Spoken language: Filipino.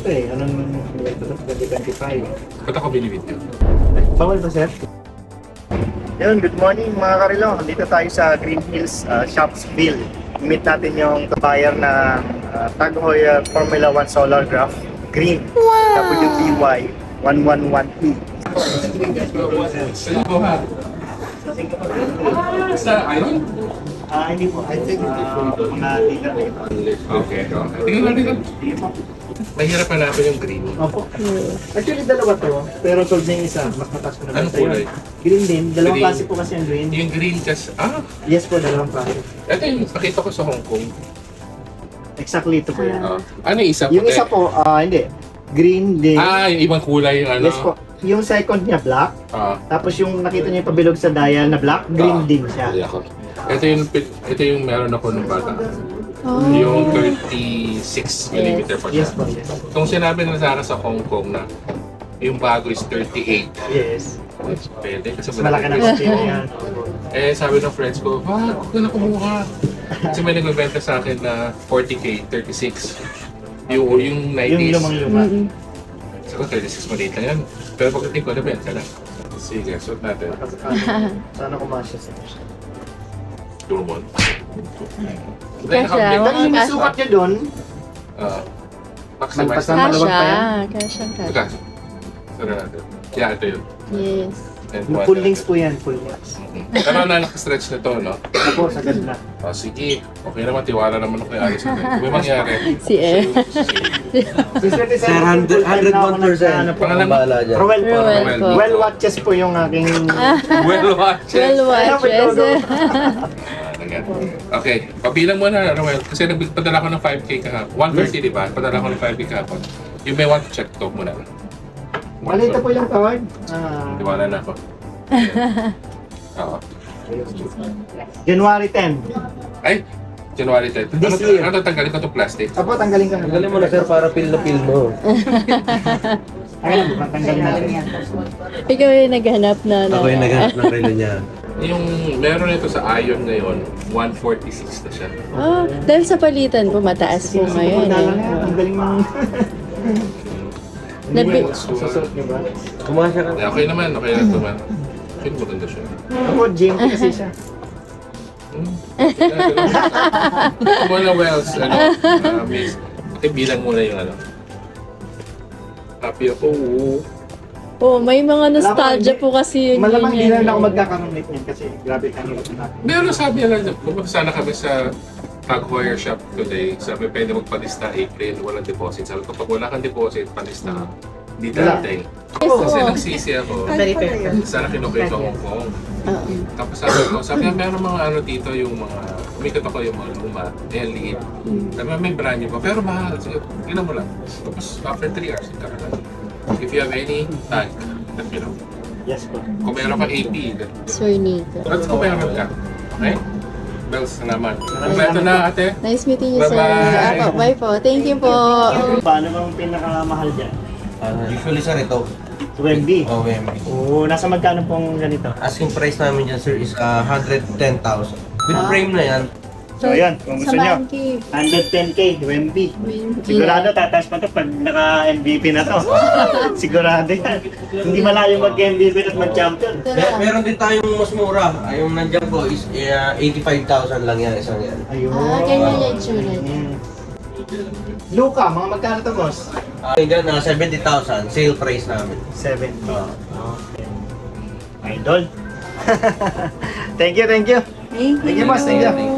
ito eh. Anong ito 2025? Ba't ako binibit yun? Bawal ba, sir? Yun, good morning mga karilo. Dito tayo sa Green Hills, Shopsville. Meet natin yung buyer ng Tag Heuer Formula 1 Solar Graph Green. Wow! WPY 111E. Sa iron? Hindi po. I think mga dealer na ito. Okay. Tingnan natin ito. Mahirap hanapin yung green. Opo. Actually, dalawa to. Pero told na yung isa, mas mataas ko na. Anong kulay? Green din. Dalawang Green. klase po kasi yung green. Yung green kasi, Yes po, dalawang klase. ito yung nakita ko sa Hong Kong. Exactly ito po yan. Ano yung isa? Yung puti? isa po, hindi. Green din. Yung ibang kulay yung ano? Yes po. Yung second niya black. Tapos yung nakita niyo yung pabilog sa dial na black, green din siya. Hindi ako. Ito yung meron ako ng bata. Yung 36mm pa siya. Yes po, yes. Kung sinabi nila sa akin sa Hong Kong na yung bago is 38. Yes. Pwede kasi Mas malaki na kasi yan. sabi ng friends ko, huwag ka na kumuha. Kasi may nagbebenta sa akin na 40K, 36. Yung 90s. Yung lumang-luma. Sabi ko, 36 maliit na yan. Pero pagdating ko, nabenta na. Sige, suot natin. Sana kumasya siya. Turmon. Kasha, Dahil yung kasha. sukat niya doon, Maximize Magpasama. na. Maluwag pa yan? Kasha. Magkano? Sara natin. Yeah, ito yun. Yes. And full links po yan, full links. Pero na nakastretch na to, no? Ako, sagad na. Sige. Okay naman, tiwala naman ako kay Alice. Kung may mangyari. Si E. Sir, 101%. Pangalan mo? Bahala dyan. Roel po. Roel po. Well watches po yung aking... Well watches. Well watches. Okay, pabilang mo na, Roel. Kasi nagpadala ko ng 5K kahapon. 130, di ba? Padala ko ng 5K kahapon. You may want to check to muna. Malita po yung card. Tiwala na ako. Oo. January 10. Ay, January 10. This year. Ano tatanggalin ko itong plastic? Apo, tanggalin ka na. Tanggalin mo na sir para feel na feel mo. Ayun, tanggalin natin yan. Ikaw yung naghanap na. Ako yung naghanap ng relo niya. Yung meron ito sa Ion ngayon, 146 na siya. Dahil sa palitan po, mataas po ngayon. Ang galing ng... Nabi- Susunod niyo ba? Kumasya ka. Okay naman, okay na ito man. Okay, maganda siya. Ako, gym kasi siya. Muna Wells, miss. Okay, bilang muna yung ano. Happy ako. Oh, may mga nostalgia po kasi yun. Malamang yun hindi na yan. rin ako magkakaroon niyan kasi grabe kang hirap natin. Meron sabi nila, pumunta sana kami sa Tag Heuer shop today. Sabi, pwede magpalista April, walang deposit. Sabi ko, pag wala kang deposit, palista ka. Hindi darating. Kasi nagsisi ako. Sana kinukay ko Hong Kong. Tapos sabi niya, meron mga ano dito, yung mga, umikot ako yung mga luma, liit. Sabi niya, may brand new pa, pero mahal. Sige, gina mo lang. Tapos after 3 hours, nagkakaroon. If you have any tag, let me know. Yes po. Kung meron ka AP, Sir Nico. let's kung meron ka. Okay? Bells naman. Kompleto na ate. Nice meeting you, sir. Bye-bye. Ako, bye po. Thank you po. Paano bang pinakamahal dyan? Usually sir ito. 2MB. OMB. Oo, nasa magkano pong ganito? Asking price namin dyan sir is 110,000. With frame na yan. So ayan, kung gusto nyo, Samahan kay 110K, 2MB. Winky. Sigurado tataas pa to pag naka-MVP na to. Sigurado yan. Hindi malayo mag-MVP at mag-champion. Meron din tayong mas mura. Yung nandyan po is 85,000 lang yan. Isang yan. Ayun. Ganyan yung itsura niya. Luka, mga magkano to, boss? Yung dyan, 70,000. Sale price namin. 70. Okay. Idol. Thank you, thank you. Thank Thank you, boss. Thank you.